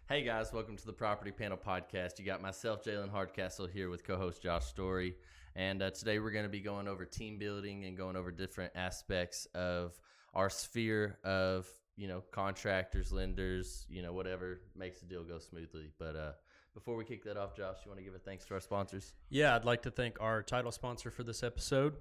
Hey guys, welcome to the Property Panel Podcast. You got myself, Jalen Hardcastle, here with co-host Josh Story, and today we're going to be going over team building and going over different aspects of our sphere of contractors, lenders, whatever makes the deal go smoothly. But before we kick that off, Josh, you want to give a thanks to our sponsors? Yeah, I'd like to thank our title sponsor for this episode.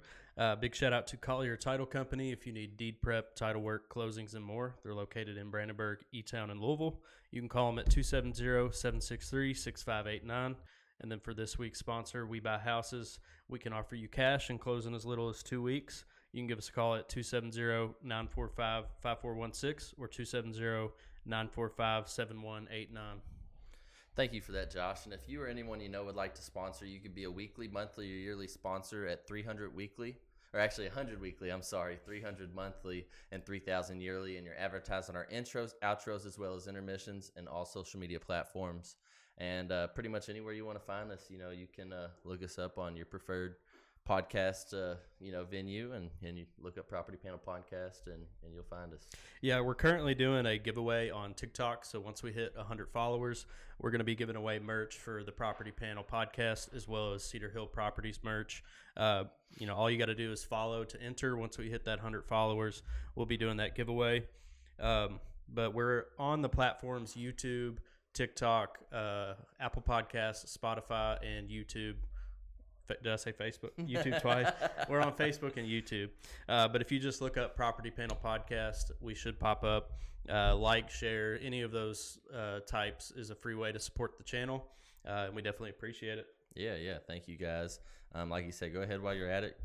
Big shout out to Collier Title Company. If you need deed prep, title work, closings, and more, they're located in Brandenburg, E-Town, and Louisville. You can call them at 270-763-6589. And then for this week's sponsor, We Buy Houses. We can offer you cash and close in as little as 2 weeks. You can give us a call at 270-945-5416 or 270-945-7189. Thank you for that, Josh. And if you or anyone you know would like to sponsor, you could be a weekly, monthly, or yearly sponsor at 300 weekly. Or actually 100 weekly, 300 monthly and 3,000 yearly, and you're advertised on our intros, outros, as well as intermissions and all social media platforms. And pretty much anywhere you want to find us, you can look us up on your preferred podcast, venue, and you look up Property Panel Podcast, and you'll find us. Yeah, we're currently doing a giveaway on TikTok. So once we hit 100 followers, we're going to be giving away merch for the Property Panel Podcast, as well as Cedar Hill Properties merch. All you got to do is follow to enter. Once we hit that 100 followers, we'll be doing that giveaway. But we're on the platforms YouTube, TikTok, Apple Podcasts, Spotify, and YouTube. Did I say Facebook? YouTube twice. We're on Facebook and YouTube. But if you just look up Property Panel Podcast, we should pop up. Like, share, any of those types is a free way to support the channel. And we definitely appreciate it. Yeah. Thank you, guys. Like you said, go ahead while you're at it.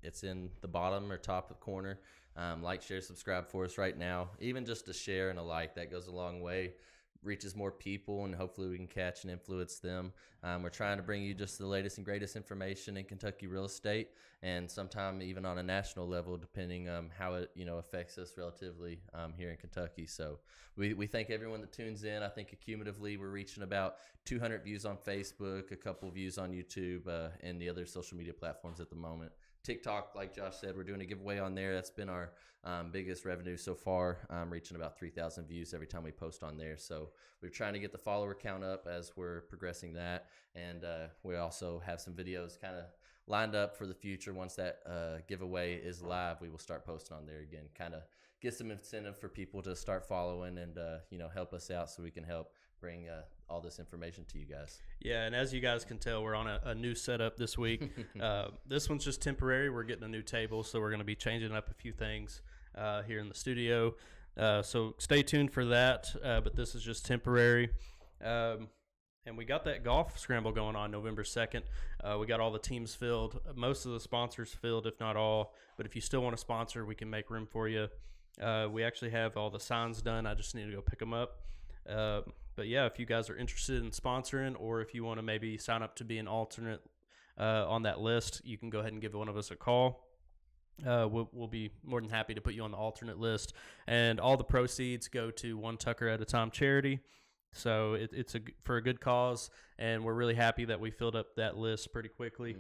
It's in the bottom or top corner. Like, share, subscribe for us right now. Even just a share and a like, that goes a long way. Reaches more people, and hopefully we can catch and influence them. We're trying to bring you just the latest and greatest information in Kentucky real estate, and sometime even on a national level, depending how it affects us relatively here in Kentucky. So we thank everyone that tunes in. I think accumulatively we're reaching about 200 views on Facebook, a couple views on YouTube, and the other social media platforms at the moment. TikTok, like Josh said, we're doing a giveaway on there. That's been our biggest revenue so far, reaching about 3,000 views every time we post on there. So we're trying to get the follower count up as we're progressing that. And we also have some videos kind of lined up for the future. Once that giveaway is live, we will start posting on there again, kind of get some incentive for people to start following and, help us out so we can help bring all this information to you guys. Yeah, and as you guys can tell, we're on a new setup this week. This one's just temporary. We're getting a new table, so we're going to be changing up a few things here in the studio. So stay tuned for that, but this is just temporary. And we got that golf scramble going on November 2nd. We got all the teams filled, most of the sponsors filled, if not all. But if you still want to sponsor, we can make room for you. We actually have all the signs done. I just need to go pick them up. But yeah, if you guys are interested in sponsoring, or if you want to maybe sign up to be an alternate on that list, you can go ahead and give one of us a call. We'll be more than happy to put you on the alternate list. And all the proceeds go to One Tucker at a Time charity. So it's for a good cause, and we're really happy that we filled up that list pretty quickly.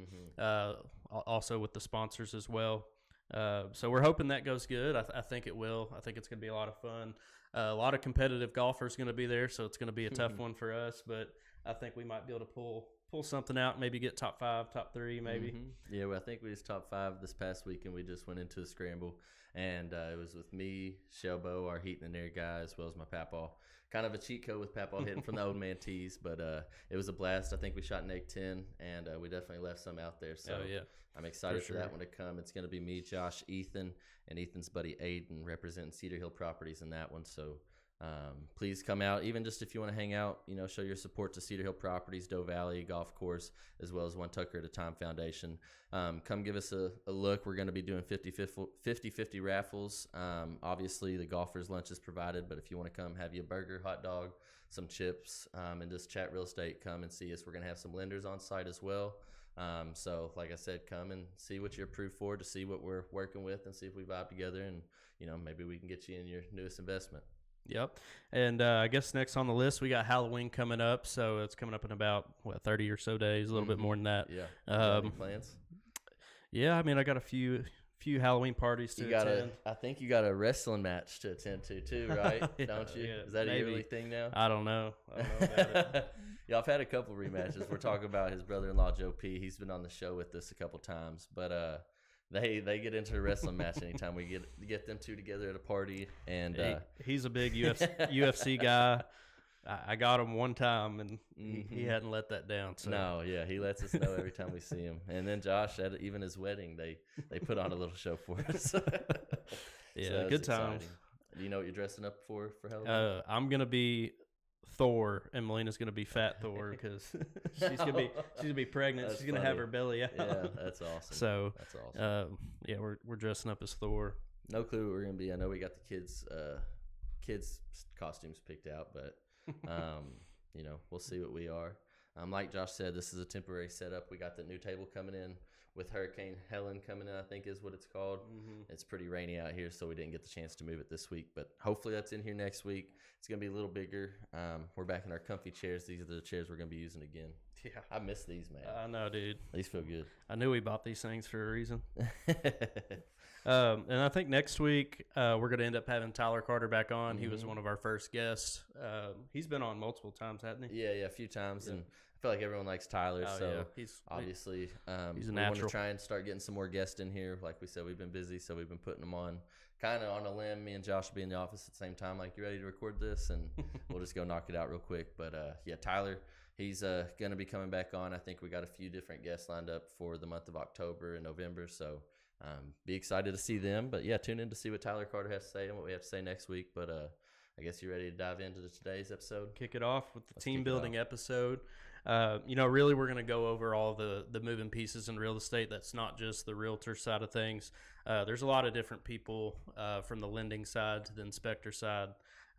Also with the sponsors as well. So we're hoping that goes good. I think it will. I think it's going to be a lot of fun. A lot of competitive golfers going to be there, so it's going to be a tough one for us. But I think we might be able to pull something out, maybe get top 5, top 3, maybe. Yeah, well, I think we was top 5 this past week, and we just went into a scramble. And it was with me, Shelbo, our heat and air guy, as well as my papaw. Kind of a cheat code with papaw hitting from the old man tees, but it was a blast. I think we shot an egg 10, and we definitely left some out there. So yeah. I'm excited for that one to come. It's going to be me, Josh, Ethan, and Ethan's buddy Aiden representing Cedar Hill Properties in that one. So please come out, even just if you want to hang out, show your support to Cedar Hill Properties, Doe Valley Golf Course, as well as One Tucker at a Time Foundation. Come give us a look. We're going to be doing 50-50 raffles. Obviously, the golfer's lunch is provided, but if you want to come have you a burger, hot dog, some chips, and just chat real estate, come and see us. We're going to have some lenders on site as well. So like I said, come and see what you're approved for, to see what we're working with, and see if we vibe together, and maybe we can get you in your newest investment. Yep. And I guess next on the list, we got Halloween coming up. So it's coming up in about 30 or so days, a little bit more than that. Yeah. Any plans? Yeah, I mean, I got a few few Halloween parties to attend. I think you got a wrestling match to attend to too, right? Yeah, Don't you? yeah, Is that maybe. a yearly thing now? I don't know about it. Yeah, I've had a couple rematches. We're talking about his brother-in-law Joe P. He's been on the show with us a couple times, but they get into a wrestling match anytime we get them two together at a party. And He's a big UFC guy. I got him one time, and he hadn't let that down. So. No, yeah, he lets us know every time we see him. And then Josh, at even his wedding, they put on a little show for us. Yeah, so good times. Do you know what you're dressing up for Halloween? I'm gonna be Thor, and Melina's gonna be Fat Thor because she's gonna be pregnant. That's she's gonna funny. have her belly out. Yeah, that's awesome. So that's awesome. Yeah, we're dressing up as Thor. No clue what we're gonna be. I know we got the kids costumes picked out, but we'll see what we are. Like Josh said, this is a temporary setup. We got the new table coming in with Hurricane Helen coming in, I think is what it's called. Mm-hmm. It's pretty rainy out here, so we didn't get the chance to move it this week, but hopefully that's in here next week. It's going to be a little bigger. We're back in our comfy chairs. These are the chairs we're going to be using again. Yeah. I miss these, man. I know, dude. These feel good. I knew we bought these things for a reason. And I think next week we're going to end up having Tyler Carter back on. Mm-hmm. He was one of our first guests. He's been on multiple times, hasn't he? Yeah, a few times. Yeah. And I feel like everyone likes Tyler, so yeah. He's obviously he's a we natural. want to try and start getting some more guests in here. Like we said, we've been busy, so we've been putting them on kind of on a limb. Me and Josh will be in the office at the same time, like, you ready to record this? And we'll just go knock it out real quick. But yeah, Tyler, he's going to be coming back on. I think we got a few different guests lined up for the month of October and November, so be excited to see them. But yeah, tune in to see what Tyler Carter has to say and what we have to say next week. But I guess you're ready to dive into today's episode? Kick it off with the team building episode. Really, we're going to go over all the moving pieces in real estate. That's not just the realtor side of things. There's a lot of different people from the lending side to the inspector side,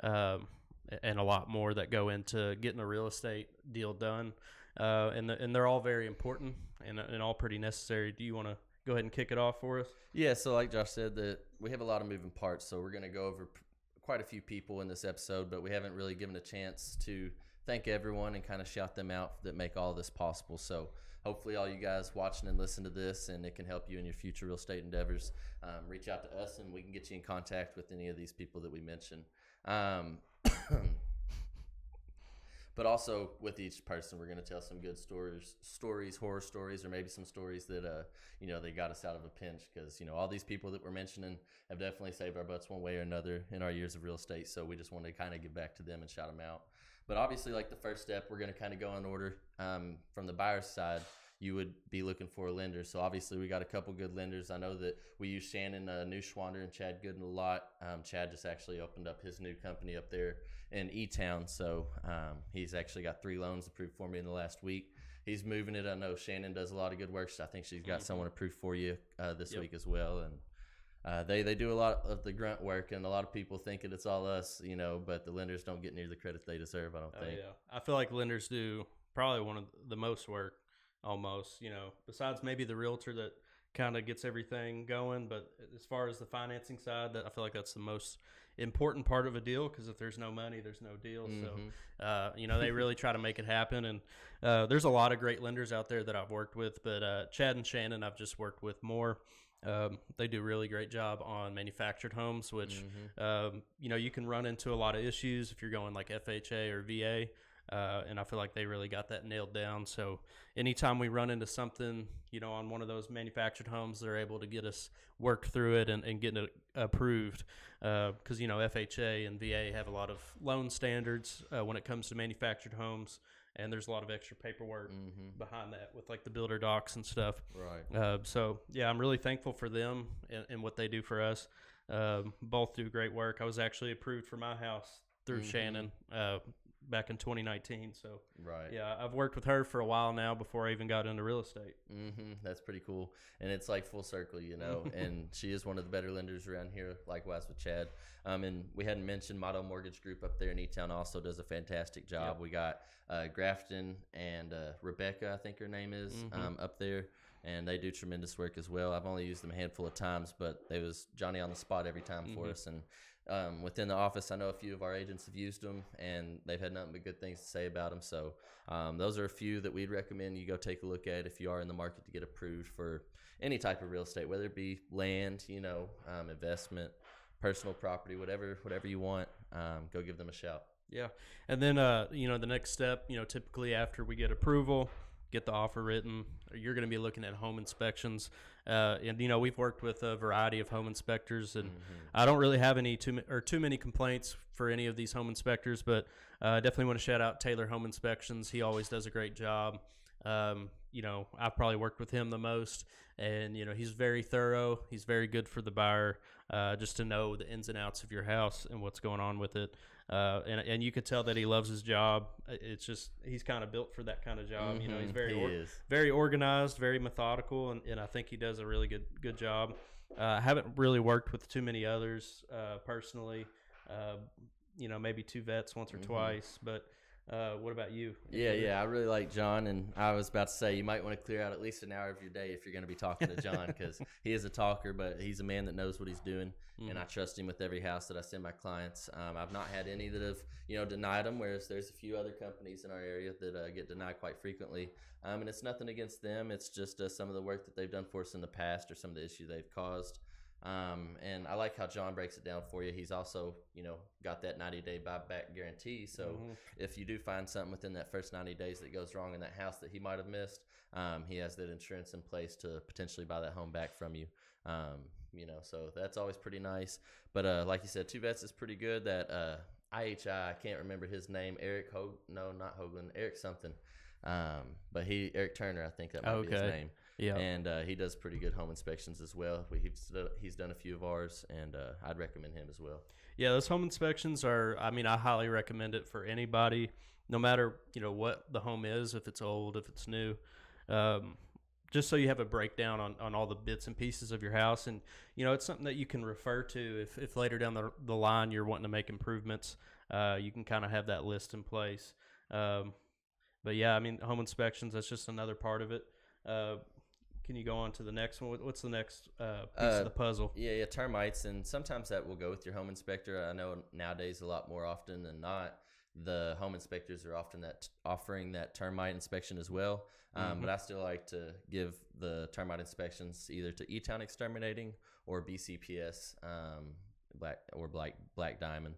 and a lot more that go into getting a real estate deal done. And they're all very important and all pretty necessary. Do you want to go ahead and kick it off for us? Yeah, so like Josh said, that we have a lot of moving parts, so we're going to go over quite a few people in this episode, but we haven't really given a chance to thank everyone and kind of shout them out that make all this possible. So hopefully all you guys watching and listen to this, and it can help you in your future real estate endeavors. Reach out to us, and we can get you in contact with any of these people that we mentioned. But also with each person, we're going to tell some good stories, horror stories, or maybe some stories that, they got us out of a pinch, because, all these people that we're mentioning have definitely saved our butts one way or another in our years of real estate. So we just want to kind of give back to them and shout them out. But obviously, like the first step, we're going to kind of go in order. From the buyer's side, you would be looking for a lender. So obviously, we got a couple good lenders. I know that we use Shannon Neuschwander and Chad Gooden a lot. Chad just actually opened up his new company up there in E-Town. So he's actually got 3 loans approved for me in the last week. He's moving it. I know Shannon does a lot of good work. So I think she's got someone approved for you this week as well. And they do a lot of the grunt work, and a lot of people think that it's all us, but the lenders don't get near the credit they deserve, I don't think. Yeah. I feel like lenders do probably one of the most work almost, besides maybe the realtor that kind of gets everything going. But as far as the financing side, I feel like that's the most important part of a deal, because if there's no money, there's no deal. Mm-hmm. So, they really try to make it happen. And there's a lot of great lenders out there that I've worked with, but Chad and Shannon I've just worked with more. They do a really great job on manufactured homes, which, you can run into a lot of issues if you're going like FHA or VA. And I feel like they really got that nailed down. So anytime we run into something, on one of those manufactured homes, they're able to get us worked through it and get it approved. Because, FHA and VA have a lot of loan standards when it comes to manufactured homes. And there's a lot of extra paperwork behind that with like the builder docs and stuff. Right. So, yeah, I'm really thankful for them and what they do for us. Both do great work. I was actually approved for my house through Shannon back in 2019. So, right. Yeah, I've worked with her for a while now before I even got into real estate. That's pretty cool. And it's like full circle, and she is one of the better lenders around here, likewise with Chad. And we hadn't mentioned Motto Mortgage Group up there in E-Town also does a fantastic job. Yep. We got Grafton and Rebecca, I think her name is, up there. and they do tremendous work as well. I've only used them a handful of times, but they was Johnny on the spot every time for us. And within the office, I know a few of our agents have used them, and they've had nothing but good things to say about them. So those are a few that we'd recommend you go take a look at if you are in the market to get approved for any type of real estate, whether it be land, investment, personal property, whatever you want. Go give them a shout. Yeah. And then, the next step, typically after we get approval, get the offer written, you're going to be looking at home inspections. And we've worked with a variety of home inspectors, and I don't really have too many complaints for any of these home inspectors, but I definitely want to shout out Taylor Home Inspections. He always does a great job. I've probably worked with him the most, and he's very thorough. He's very good for the buyer, just to know the ins and outs of your house and what's going on with it. And you could tell that he loves his job. It's just he's kind of built for that kind of job. He's very organized, very methodical, and I think he does a really good job. I haven't really worked with too many others personally. Maybe two vets once or twice, but. What about you? Yeah, I really like John, and I was about to say you might want to clear out at least an hour of your day if you're going to be talking to John, because he is a talker, but he's a man that knows what he's doing, and I trust him with every house that I send my clients. I've not had any that have denied them, whereas there's a few other companies in our area that get denied quite frequently, and it's nothing against them. It's just some of the work that they've done for us in the past or some of the issues they've caused. And I like how John breaks it down for you. He's also, got that 90-day buyback guarantee. So if you do find something within that first 90 days that goes wrong in that house that he might have missed, he has that insurance in place to potentially buy that home back from you. So that's always pretty nice. But like you said, Two Vets is pretty good. That IHI, I can't remember his name. Eric something. But Eric Turner, I think that might be his name. Yeah, and he does pretty good home inspections as well. He's done a few of ours, and I'd recommend him as well. Yeah, those home inspections I highly recommend it for anybody, no matter what the home is, if it's old, if it's new, just so you have a breakdown on all the bits and pieces of your house, and it's something that you can refer to if later down the line you're wanting to make improvements. You can kind of have that list in place. But yeah, home inspections, that's just another part of it. Can you go on to the next one? What's the next piece of the puzzle? Yeah, termites, and sometimes that will go with your home inspector. I know nowadays a lot more often than not, the home inspectors are often offering that termite inspection as well. But I still like to give the termite inspections either to E-Town Exterminating or BCPS, Black Diamond.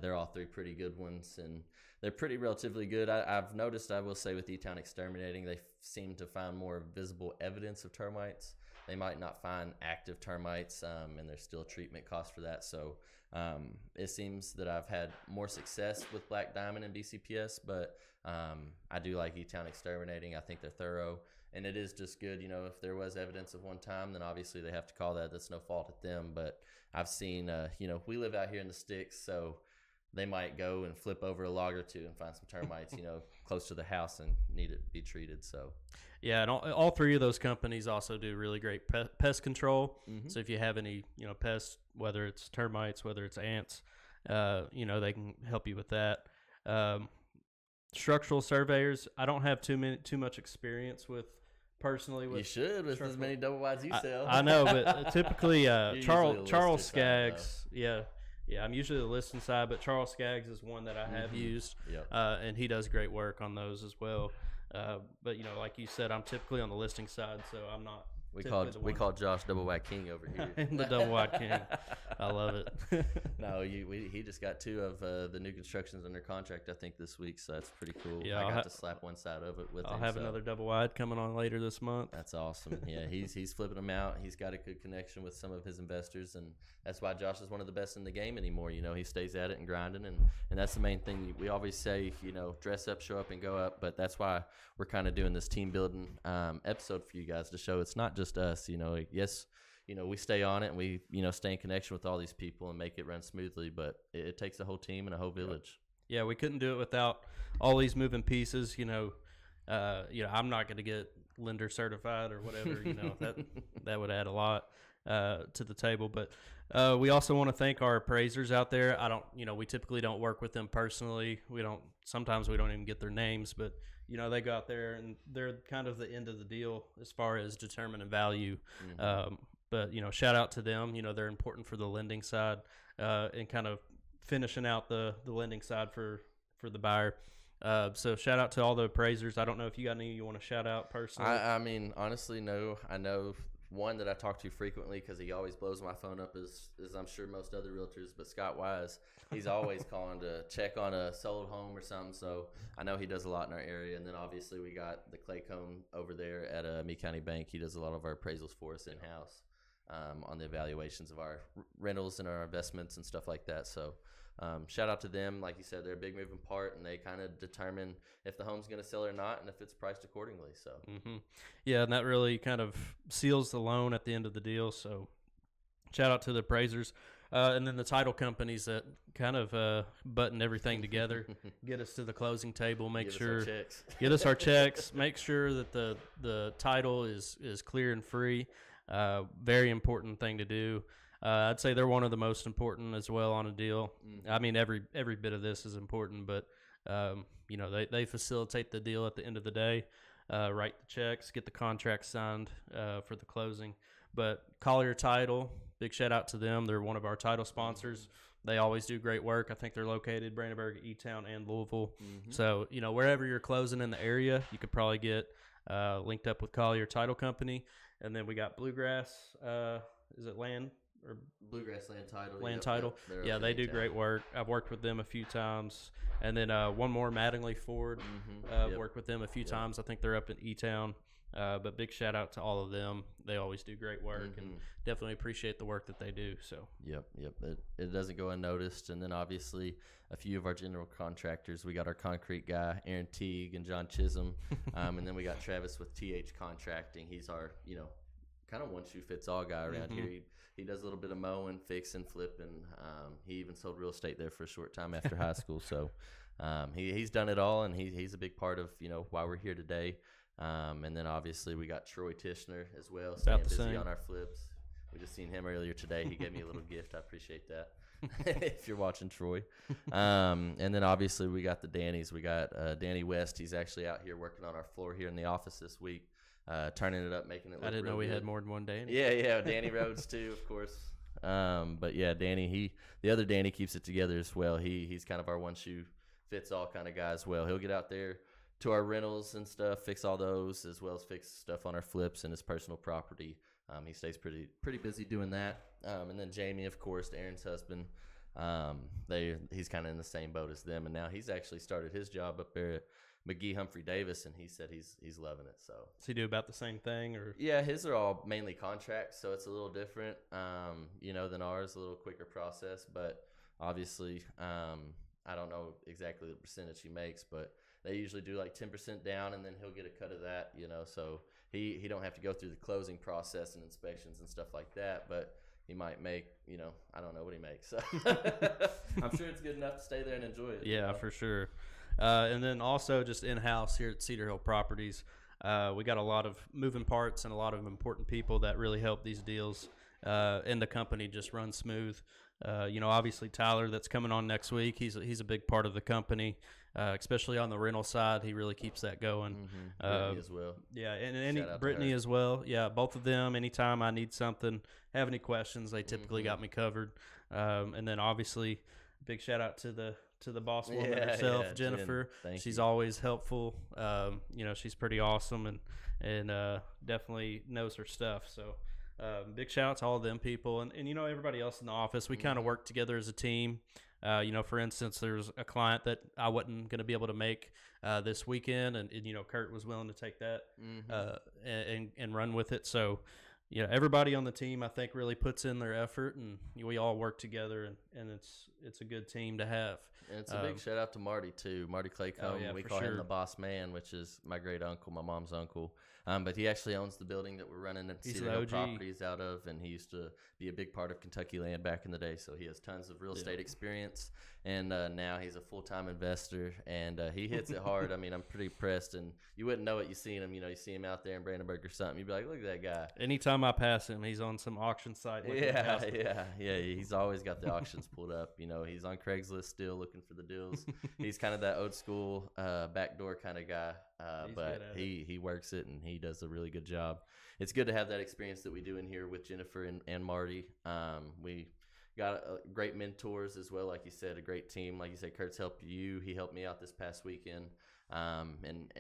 They're all three pretty good ones, and they're pretty relatively good. I've noticed, I will say, with E-Town Exterminating, they seem to find more visible evidence of termites. They might not find active termites, and there's still treatment costs for that. So it seems that I've had more success with Black Diamond and BCPS, but I do like E-Town Exterminating. I think they're thorough, and it is just good. If there was evidence of one time, then obviously they have to call that. That's no fault at them. But I've seen, we live out here in the sticks, so they might go and flip over a log or two and find some termites, close to the house and need it to be treated. So, yeah, and all three of those companies also do really great pest control. So if you have any, pests, whether it's termites, whether it's ants, they can help you with that. Structural surveyors, I don't have too much experience with. Personally, you should with as many double wides you sell. I know, but typically Charles Skaggs, yeah, I'm usually the listing side, but Charles Skaggs is one that I have used, and he does great work on those as well. But like you said, I'm typically on the listing side, so I'm not. We call Josh Double Wide King over here. The Double Wide King. I love it. No, he just got two of the new constructions under contract, I think, this week, so that's pretty cool. Yeah, I got to slap one side of it with him. I'll have another Double Wide coming on later this month. That's awesome. Yeah, he's flipping them out. He's got a good connection with some of his investors, and that's why Josh is one of the best in the game anymore. He stays at it and grinding, and that's the main thing. We always say, dress up, show up, and go up, but that's why we're kind of doing this team building episode for you guys to show it's not just us. Yes, we stay on it and we, stay in connection with all these people and make it run smoothly, but it takes a whole team and a whole village. Yeah, we couldn't do it without all these moving pieces. I'm not going to get lender certified or whatever, that would add a lot to the table. But we also want to thank our appraisers out there. We typically don't work with them personally. Sometimes we don't even get their names, but they go out there and they're kind of the end of the deal as far as determining value. But shout out to them. They're important for the lending side and kind of finishing out the lending side for the buyer. So shout out to all the appraisers. I don't know if you got any you want to shout out personally. I mean, honestly, no. I know one that I talk to frequently because he always blows my phone up is I'm sure most other realtors, but Scott Wise, he's always calling to check on a sold home or something. So I know he does a lot in our area. And then obviously we got the Clay Cone over there at Meade County Bank. He does a lot of our appraisals for us in-house on the evaluations of our rentals and our investments and stuff like that. So shout out to them. Like you said, they're a big moving part, and they kind of determine if the home's going to sell or not, and if it's priced accordingly. So, yeah, and that really kind of seals the loan at the end of the deal. So, shout out to the appraisers, and then the title companies that kind of button everything together, get us to the closing table, get us our checks, make sure that the title is clear and free. Very important thing to do. I'd say they're one of the most important as well on a deal. I mean, every bit of this is important, but they facilitate the deal at the end of the day, write the checks, get the contract signed for the closing. But Collier Title, big shout out to them. They're one of our title sponsors. They always do great work. I think they're located Brandenburg, E-Town, and Louisville. So wherever you're closing in the area, you could probably get linked up with Collier Title Company. And then we got Bluegrass. Is it Land? Or Bluegrass Land Title. Land Title. Yeah, they do great work. I've worked with them a few times. And then one more, Mattingly Ford. Worked with them a few times. I think they're up in E-Town. But big shout out to all of them. They always do great work and definitely appreciate the work that they do. So Yep. It doesn't go unnoticed. And then obviously a few of our general contractors. We got our concrete guy, Aaron Teague and John Chisholm. And then we got Travis with TH Contracting. He's our, kind of one-shoe-fits-all guy around here. He does a little bit of mowing, fixing, flipping. He even sold real estate there for a short time after high school. So he's done it all, and he's a big part of why we're here today. And then obviously we got Troy Tishner as well, staying busy on our flips. We just seen him earlier today. He gave me a little gift. I appreciate that. If you're watching, Troy. And then obviously we got the Dannies. We got Danny West. He's actually out here working on our floor here in the office this week. Turning it up, making it look I didn't know we good. had more than one Danny. Yeah, Danny Rhodes too, of course. But yeah, Danny, the other Danny keeps it together as well. He's kind of our one shoe fits all kind of guy as well. He'll get out there to our rentals and stuff, fix all those, as well as fix stuff on our flips and his personal property. He stays pretty busy doing that. And then Jamie, of course, Aaron's husband. He's kind of in the same boat as them, and now he's actually started his job up there at McGee Humphrey Davis, and he said he's loving it. So does he do about the same thing, or? Yeah, his are all mainly contracts, so it's a little different, than ours. A little quicker process, but obviously, I don't know exactly the percentage he makes, but they usually do like 10% down, and then he'll get a cut of that. So he don't have to go through the closing process and inspections and stuff like that, but he might make, I don't know what he makes. So I'm sure it's good enough to stay there and enjoy it. Yeah, for sure. And then also just in-house here at Cedar Hill Properties, we got a lot of moving parts and a lot of important people that really help these deals and the company just run smooth. Obviously Tyler that's coming on next week, he's a big part of the company, especially on the rental side. He really keeps that going. Brittany as well. Yeah, and Brittany as well. Yeah, both of them. Anytime I need something, have any questions, they typically got me covered. And then obviously, big shout out to the boss woman herself, Jennifer. She's always helpful. She's pretty awesome and definitely knows her stuff. So big shout out to all of them people and everybody else in the office. We kind of work together as a team. For instance, there's a client that I wasn't going to be able to make this weekend, and Kurt was willing to take that and run with it. So everybody on the team, I think, really puts in their effort, and we all work together, and it's a good team to have. And it's a big shout out to Marty too. Marty Claycomb. We call him the boss man, which is my great uncle, my mom's uncle. But he actually owns the building that we're running at Cedar Hill Properties out of, and he used to be a big part of Kentucky Land back in the day. So he has tons of real estate experience, and now he's a full-time investor, and he hits it hard. I mean, I'm pretty impressed, and you wouldn't know it. You seen him, you see him out there in Brandenburg or something. You'd be like, look at that guy. Anytime time I pass him, he's on some auction site. looking at Yeah, houses. yeah. He's always got the auctions pulled up. He's on Craigslist still looking for the deals. He's kind of that old school backdoor kind of guy, He's but good at he works it and he does a really good job. It's good to have that experience that we do in here with Jennifer and Marty. We got great mentors as well, like you said, a great team. Like you said, Kurt's helped you. He helped me out this past weekend. And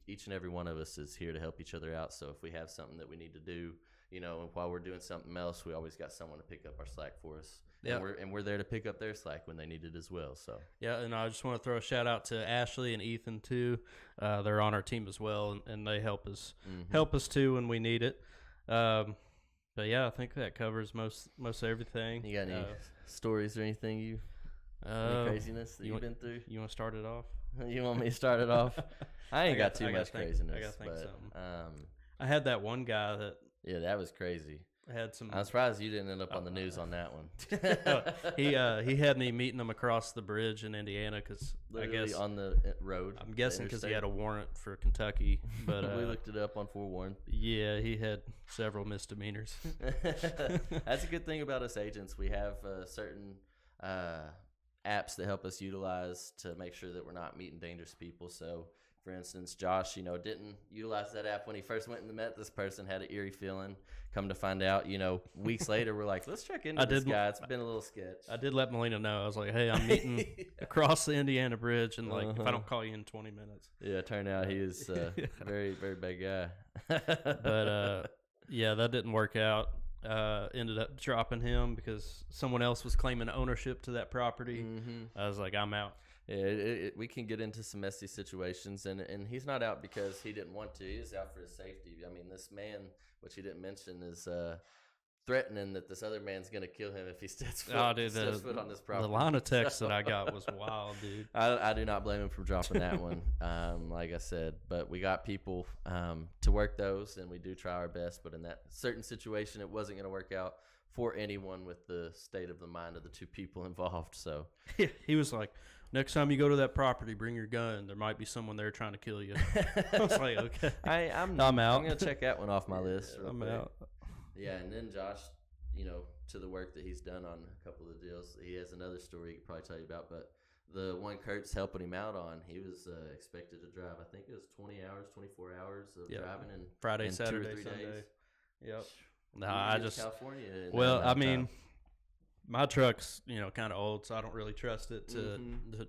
each and every one of us is here to help each other out. So if we have something that we need to do, and while we're doing something else, we always got someone to pick up our slack for us. Yeah. And we're there to pick up their slack when they need it as well. So Yeah, and I just want to throw a shout out to Ashley and Ethan too. They're on our team as well, and they help us too when we need it. But yeah, I think that covers most everything. you got any stories or anything any craziness that you've been through? You want to start it off? You want me to start it off? I ain't got too I gotta much think- craziness. I gotta think but, something. I had that one guy that yeah, that was crazy. had some. I'm surprised you didn't end up on the news on that one. He had me meeting him across the bridge in Indiana because I Literally guess on the road. I'm guessing because he interstate. had a warrant for Kentucky. But We looked it up on Forewarned. yeah, he had several misdemeanors. That's a good thing about us agents. We have certain apps that help us utilize to make sure that we're not meeting dangerous people. So, for instance, Josh, didn't utilize that app when he first went and met this person, had an eerie feeling. Come to find out, weeks later, we're like, let's check into this guy. It's been a little sketch. I did let Melina know. I was like, hey, I'm meeting across the Indiana Bridge, and if I don't call you in 20 minutes. Yeah, it turned out he was a very, very bad guy. But yeah, that didn't work out. Ended up dropping him because someone else was claiming ownership to that property. I was like, I'm out. Yeah, we can get into some messy situations, and he's not out because he didn't want to. He's out for his safety. I mean, this man, which he didn't mention, is threatening that this other man's going to kill him if he steps foot, on this property. The line of text that I got was wild, dude. I do not blame him for dropping that one, like I said. But we got people to work those, and we do try our best. But in that certain situation, it wasn't going to work out for anyone with the state of the mind of the two people involved. So he was like, next time you go to that property, bring your gun. There might be someone there trying to kill you. I was like, okay. I'm out. I'm going to check that one off my list. I'm out. Yeah, and then Josh, to the work that he's done on a couple of deals, he has another story he could probably tell you about. But the one Kurt's helping him out on, he was expected to drive, I think it was 20 hours, 24 hours of driving in Friday, in Saturday, 2 or 3 Sunday. days. Yep. No, I just California. Well, I mean, my truck's kind of old, so I don't really trust it to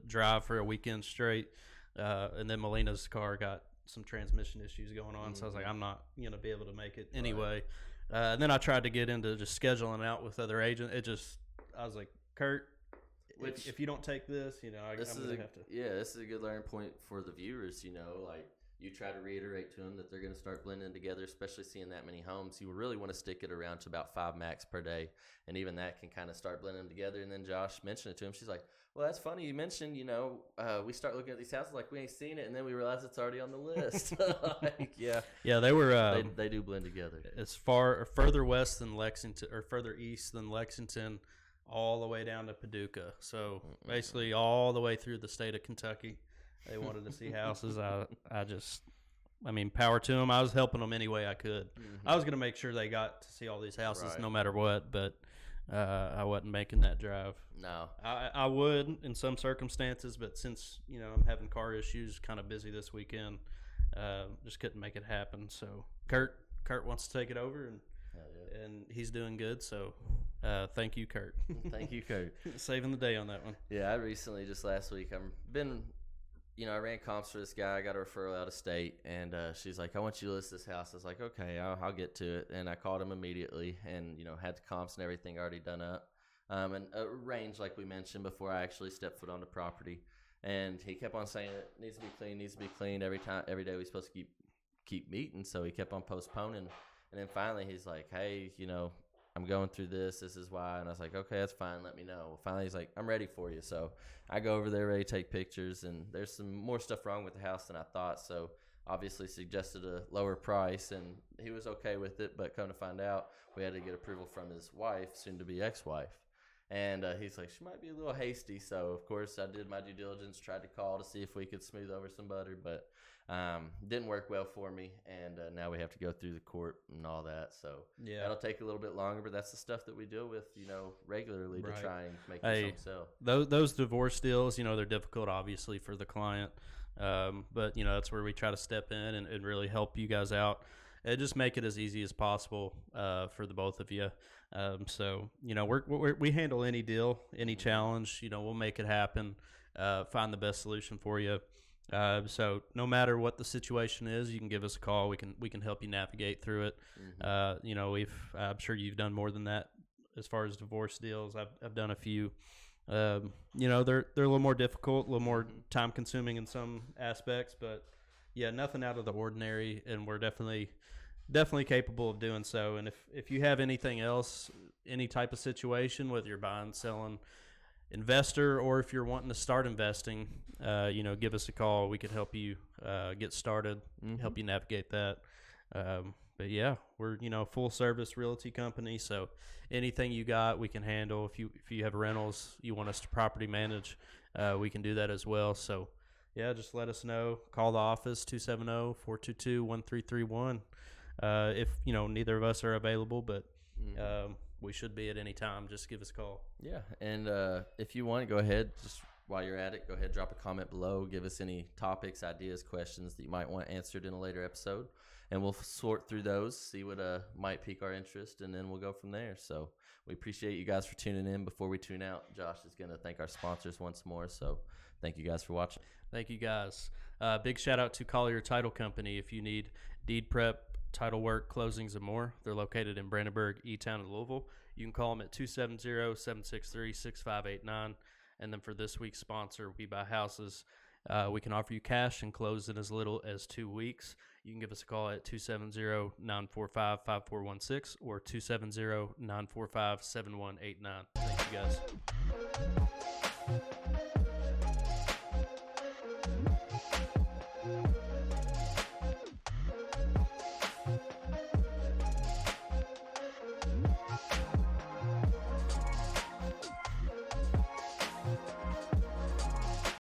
drive for a weekend straight. And then Melina's car got some transmission issues going on, so I was like, I'm not gonna be able to make it anyway. And then I tried to get into just scheduling out with other agents. I was like, Kurt, if you don't take this, I'm gonna have to. Yeah, this is a good learning point for the viewers. Like you try to reiterate to them that they're going to start blending together, especially seeing that many homes. You really want to stick it around to about 5 max per day, and even that can kind of start blending them together. And then Josh mentioned it to him. She's like, well, that's funny you mentioned, we start looking at these houses like we ain't seen it, and then we realize it's already on the list. Yeah, they were. They do blend together. As far or further west than Lexington, or further east than Lexington, all the way down to Paducah. So basically, all the way through the state of Kentucky, they wanted to see houses. I mean, power to them. I was helping them any way I could. I was going to make sure they got to see all these houses no matter what, but I wasn't making that drive. No. I would in some circumstances, but since, I'm having car issues, kind of busy this weekend, just couldn't make it happen. So Kurt wants to take it over, and he's doing good. So thank you, Kurt. Thank you, Kurt. Saving the day on that one. Yeah, I recently, just last week, I ran comps for this guy. I got a referral out of state, and she's like, I want you to list this house. I was like, okay, I'll get to it. And I called him immediately and, had the comps and everything already done up. And arranged, like we mentioned, before I actually stepped foot on the property. And he kept on saying it needs to be clean every day we're supposed to keep meeting. So he kept on postponing. And then finally he's like, hey, I'm going through this. This is why. And I was like, okay, that's fine. Let me know. Well, finally, he's like, I'm ready for you. So I go over there, ready to take pictures. And there's some more stuff wrong with the house than I thought. So obviously suggested a lower price. And he was okay with it. But come to find out, we had to get approval from his wife, soon to be ex-wife. And he's like, she might be a little hasty. So, of course, I did my due diligence, tried to call to see if we could smooth over some butter, but didn't work well for me. And now we have to go through the court and all that. So, that'll take a little bit longer, but that's the stuff that we deal with, regularly to try and make this home sell. Those divorce deals, they're difficult, obviously, for the client. But, that's where we try to step in and really help you guys out. And just make it as easy as possible for the both of you. So, we handle any deal, any challenge. We'll make it happen, find the best solution for you. So no matter what the situation is, you can give us a call. We can help you navigate through it. I'm sure you've done more than that as far as divorce deals. I've done a few. They're a little more difficult, a little more time consuming in some aspects, but yeah, nothing out of the ordinary, and we're definitely capable of doing so. And if you have anything else, any type of situation, whether you're buying, selling, investor, or if you're wanting to start investing, give us a call. We could help you get started, help you navigate that. But yeah, we're full service realty company, so anything you got, we can handle. If you have rentals, you want us to property manage, we can do that as well. So yeah, just let us know. Call the office 270-422-1331. If neither of us are available, but we should be at any time. Just give us a call. Yeah, and if you want to go ahead, just while you're at it, go ahead, drop a comment below. Give us any topics, ideas, questions that you might want answered in a later episode, and we'll sort through those, see what might pique our interest, and then we'll go from there. So we appreciate you guys for tuning in. Before we tune out, Josh is going to thank our sponsors once more. So thank you guys for watching. Thank you guys. Big shout out to Collier Title Company. If you need deed prep, title work, closings, and more, they're located in Brandenburg, E-Town, and Louisville. You can call them at 270-763-6589. And then for this week's sponsor, We Buy Houses, we can offer you cash and close in as little as 2 weeks. You can give us a call at 270-945-5416 or 270-945-7189. Thank you guys.